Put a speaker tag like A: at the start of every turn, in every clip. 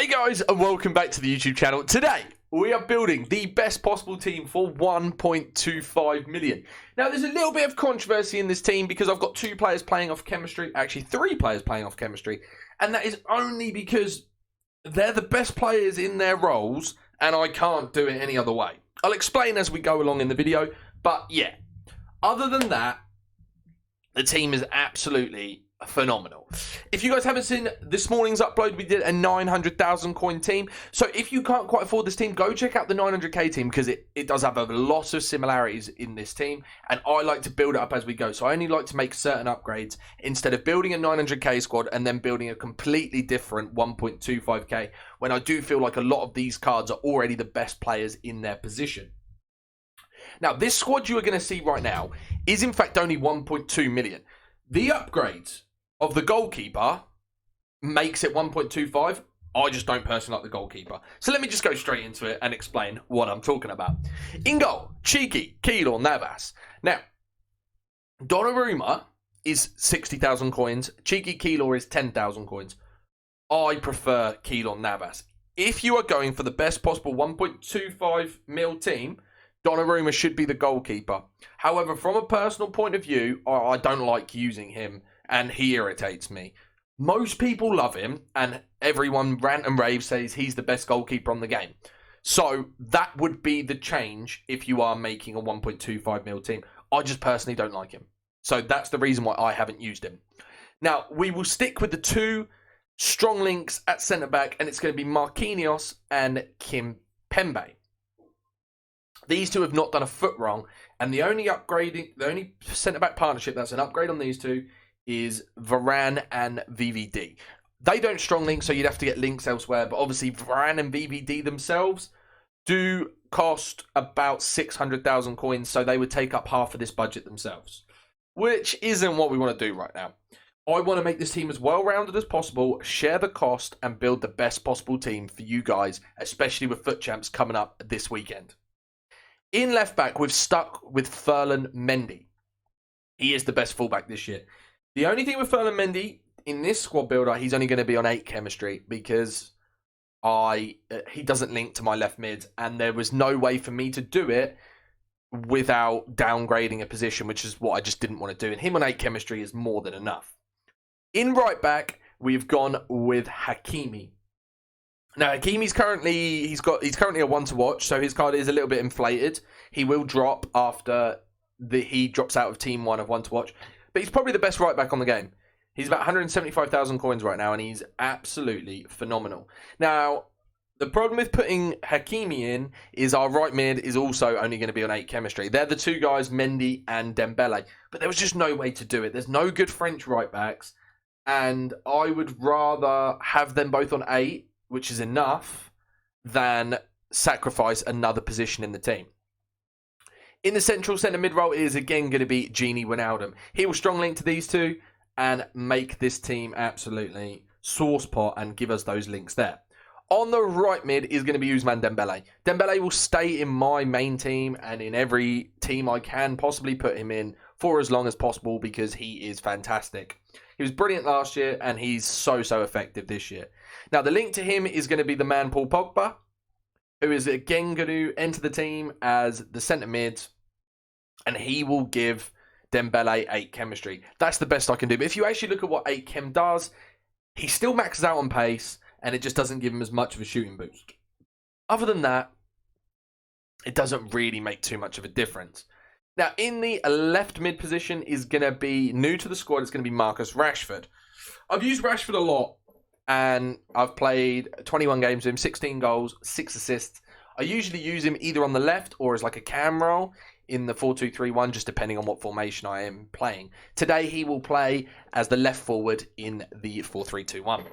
A: Hey guys, and welcome back to the YouTube channel. Today, we are building the best possible team for 1.25 million. Now, there's a little bit of controversy in this team because I've got two players playing off chemistry, actually three players playing off chemistry, and that is only because they're the best players in their roles, and I can't do it any other way. I'll explain as we go along in the video, but yeah, other than that, the team is absolutely phenomenal. If you guys haven't seen this morning's upload, we did a 900,000 coin team. So if you can't quite afford this team, go check out the 900k team because it does have a lot of similarities in this team. And I like to build it up as we go. So I only like to make certain upgrades instead of building a 900k squad and then building a completely different 1.25k when I do feel like a lot of these cards are already the best players in their position. Now, this squad you are going to see right now is in fact only 1.2 million. The upgrades of the goalkeeper makes it 1.25. I just don't personally like the goalkeeper. So let me just go straight into it and explain what I'm talking about. In goal, Cheeky, Keylor, Navas. Now, Donnarumma is 60,000 coins. Cheeky Keylor is 10,000 coins. I prefer Keylor Navas. If you are going for the best possible 1.25 mil team, Donnarumma should be the goalkeeper. However, from a personal point of view, I don't like using him and he irritates me. Most people love him and everyone rant and rave says he's the best goalkeeper on the game. So that would be the change if you are making a 1.25 mil team. I just personally don't like him. So that's the reason why I haven't used him. Now, we will stick with the two strong links at centre-back and it's going to be Marquinhos and Kimpembe. These two have not done a foot wrong, and the only centre-back partnership that's an upgrade on these two is Varane and VVD. They don't strong link, so you'd have to get links elsewhere, but obviously Varane and VVD themselves do cost about 600,000 coins, so they would take up half of this budget themselves, which isn't what we want to do right now. I want to make this team as well-rounded as possible, share the cost, and build the best possible team for you guys, especially with FUT Champs coming up this weekend. In left-back, we've stuck with Ferland Mendy. He is the best fullback this year. The only thing with Ferland Mendy, in this squad builder, he's only going to be on 8 chemistry because he doesn't link to my left mid, and there was no way for me to do it without downgrading a position, which is what I just didn't want to do. And him on 8 chemistry is more than enough. In right-back, we've gone with Hakimi. Now, Hakimi's currently a one to watch, so his card is a little bit inflated. He will drop after he drops out of Team 1 of one to watch, but he's probably the best right back on the game. He's about 175,000 coins right now, and he's absolutely phenomenal. Now, the problem with putting Hakimi in is our right mid is also only going to be on 8 chemistry. They're the two guys, Mendy and Dembele, but there was just no way to do it. There's no good French right backs, and I would rather have them both on 8, which is enough, than sacrifice another position in the team. In the central centre mid role, it is again going to be Gini Wijnaldum. He will strong link to these two and make this team absolutely sauce pot and give us those links there. On the right mid is going to be Ousmane Dembele. Dembele will stay in my main team and in every team I can possibly put him in for as long as possible because he is fantastic. He was brilliant last year and he's so effective this year. Now, the link to him is going to be the man Paul Pogba, who is again going to enter the team as the centre mid, and he will give Dembele 8 chemistry. That's the best I can do. But if you actually look at what 8 chem does, he still maxes out on pace, and it just doesn't give him as much of a shooting boost. Other than that, it doesn't really make too much of a difference. Now, in the left mid position is going to be new to the squad. It's going to be Marcus Rashford. I've used Rashford a lot, and I've played 21 games with him, 16 goals, 6 assists. I usually use him either on the left or as like a cam role in the 4-2-3-1, just depending on what formation I am playing. Today, he will play as the left forward in the 4-3-2-1.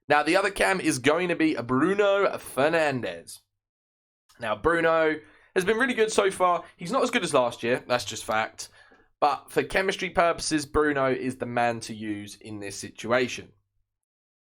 A: Now, the other cam is going to be Bruno Fernandes. Now, Bruno has been really good so far. He's not as good as last year. That's just fact. But for chemistry purposes, Bruno is the man to use in this situation.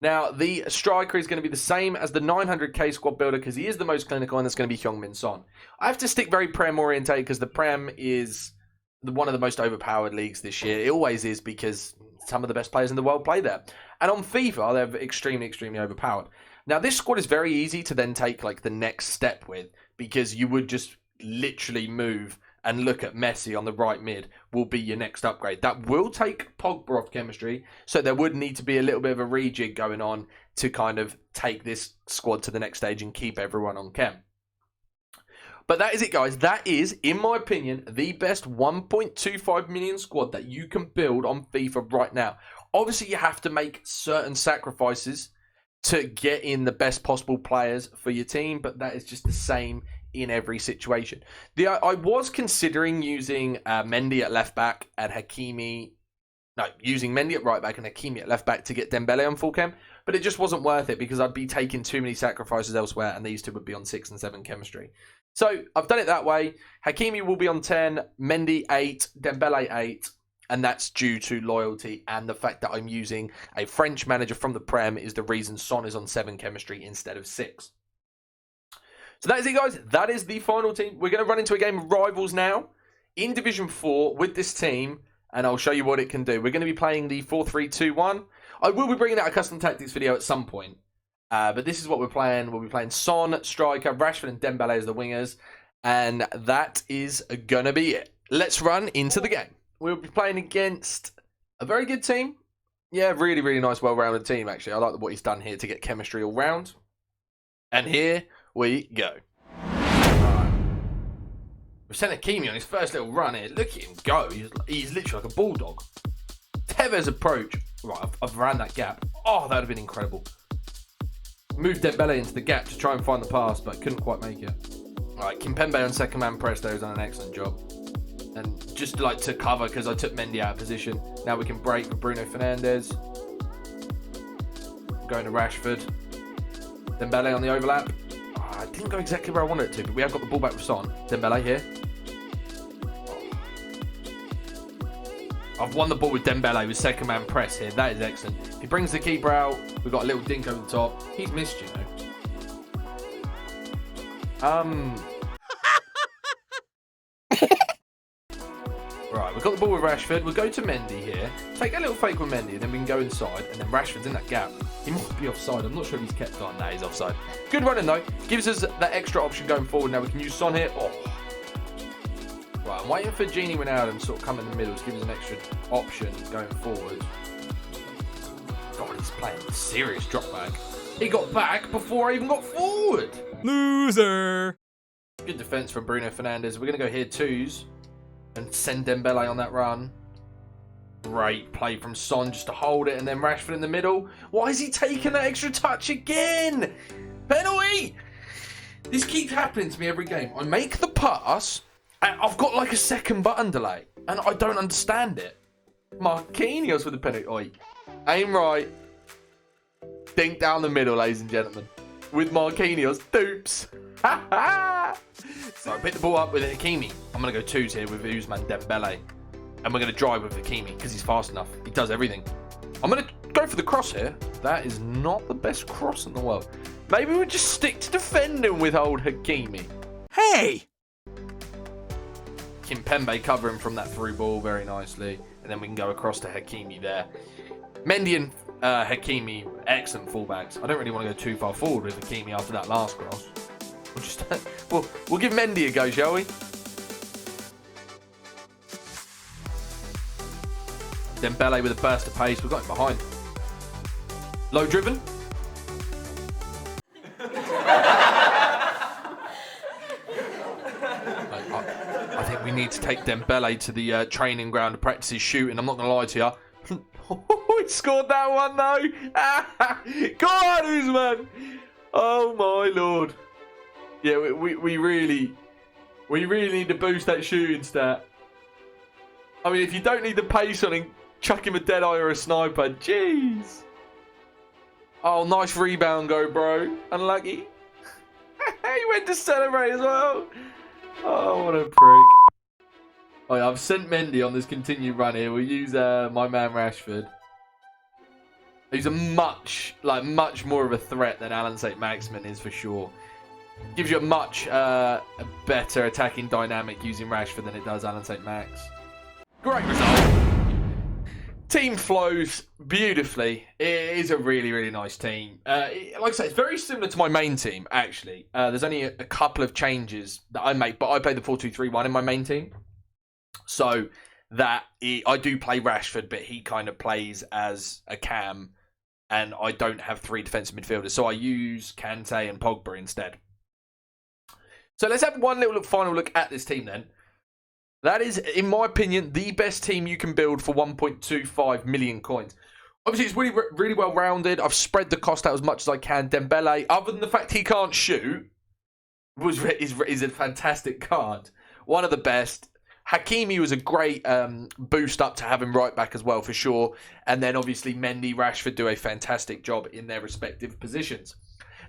A: Now, the striker is going to be the same as the 900k squad builder because he is the most clinical, and that's going to be Heung-min Son. I have to stick very Prem orientated because the Prem is one of the most overpowered leagues this year. It always is because some of the best players in the world play there. And on FIFA, they're extremely overpowered. Now, this squad is very easy to then take like the next step with, because you would just literally move and look at Messi on the right mid will be your next upgrade. That will take Pogba off chemistry, so there would need to be a little bit of a rejig going on to kind of take this squad to the next stage and keep everyone on chem. But that is it, guys. That is, in my opinion, the best 1.25 million squad that you can build on FIFA right now. Obviously, you have to make certain sacrifices to get in the best possible players for your team, but that is just the same in every situation. I was considering using Mendy at left back and Hakimi. No, using Mendy at right back and Hakimi at left back to get Dembele on full chem, but it just wasn't worth it because I'd be taking too many sacrifices elsewhere, and these two would be on 6 and 7 chemistry. So I've done it that way. Hakimi will be on 10, Mendy 8, Dembele 8, and that's due to loyalty and the fact that I'm using a French manager from the Prem is the reason Son is on 7 chemistry instead of 6. So that is it, guys. That is the final team. We're going to run into a game of rivals now in Division 4 with this team, and I'll show you what it can do. We're going to be playing the 4-3-2-1. I will be bringing out a custom tactics video at some point, but this is what we're playing. We'll be playing Son, striker, Rashford and Dembele as the wingers, and that is going to be it. Let's run into the game. We'll be playing against a very good team. Yeah, really, really nice, well-rounded team, actually. I like what he's done here to get chemistry all round. And here we go. Right. We've sent Hakimi on his first little run here. Look at him go. He's literally like a bulldog. Tevez approach. Right, I've ran that gap. Oh, that would have been incredible. Moved Dembele into the gap to try and find the pass, but couldn't quite make it. Right, Kimpembe on second man press there has done an excellent job. And just like to cover because I took Mendy out of position. Now we can break with Bruno Fernandes. Going to Rashford. Dembele on the overlap. Oh, I didn't go exactly where I wanted it to, but we have got the ball back with Son. Dembele here. I've won the ball with Dembele with second man press here. That is excellent. He brings the keeper out. We've got a little dink over the top. He's missed, you know. Right, we've got the ball with Rashford. We'll go to Mendy here. Take a little fake with Mendy, and then we can go inside. And then Rashford's in that gap. He must be offside. I'm not sure if he's kept on. Nah, he's offside. Good running, though. Gives us that extra option going forward. Now we can use Son here. Oh. Right, I'm waiting for Genie Wijnaldum to sort of come in the middle to give us an extra option going forward. God, he's playing a serious drop back. He got back before I even got forward.
B: Loser.
A: Good defense from Bruno Fernandes. We're going to go here twos and send Dembele on that run. Great play from Son just to hold it, and then Rashford in the middle. Why is he taking that extra touch again? Penalty! This keeps happening to me every game. I make the pass, and I've got like a second button delay, and I don't understand it. Marquinhos with the penalty. Oi. Aim right. Dink down the middle, ladies and gentlemen. With Marquinhos. Doops. Ha ha! So I pick the ball up with Hakimi. I'm going to go twos here with Ousmane Dembele. And we're going to drive with Hakimi because he's fast enough. He does everything. I'm going to go for the cross here. That is not the best cross in the world. Maybe we'll just stick to defending with old Hakimi.
B: Hey!
A: Kimpembe covering from that through ball very nicely. And then we can go across to Hakimi there. Mendy and Hakimi, excellent fullbacks. I don't really want to go too far forward with Hakimi after that last cross. We'll give Mendy a go, shall we? Dembele with a burst of pace. We've got him behind. Low driven. I think we need to take Dembele to the training ground to practice his shooting. I'm not going to lie to you. He scored that one though. Go on, Ousmane. Oh my lord. Yeah, we really need to boost that shooting stat. I mean, if you don't need the pace on him, chuck him a dead eye or a sniper. Jeez. Oh, nice rebound go, bro. Unlucky. He went to celebrate as well. Oh, what a prick. Oh, yeah, I've sent Mendy on this continued run here. We'll use my man Rashford. He's a much more of a threat than Alan St. Maximin is for sure. Gives you a much better attacking dynamic using Rashford than it does Alan St. Max. Great result. Team flows beautifully. It is a really, really nice team. Like I say, it's very similar to my main team, actually. There's only a couple of changes that I make, but I play the 4-2-3-1 in my main team. So that I do play Rashford, but he kind of plays as a cam, and I don't have 3 defensive midfielders. So I use Kante and Pogba instead. So let's have one little final look at this team then. That is, in my opinion, the best team you can build for 1.25 million coins. Obviously, it's really, really well rounded. I've spread the cost out as much as I can. Dembele, other than the fact he can't shoot, is a fantastic card. One of the best. Hakimi was a great boost up to have him right back as well, for sure. And then, obviously, Mendy, Rashford do a fantastic job in their respective positions.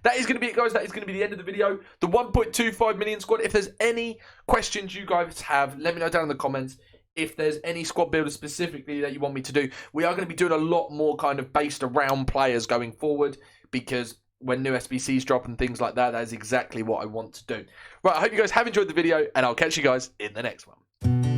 A: That is going to be it, guys. That is going to be the end of the video. The 1.25 million squad. If there's any questions you guys have, let me know down in the comments. If there's any squad builders specifically that you want me to do, we are going to be doing a lot more kind of based around players going forward, because when new SBCs drop and things like that, that is exactly what I want to do. Right, I hope you guys have enjoyed the video, and I'll catch you guys in the next one.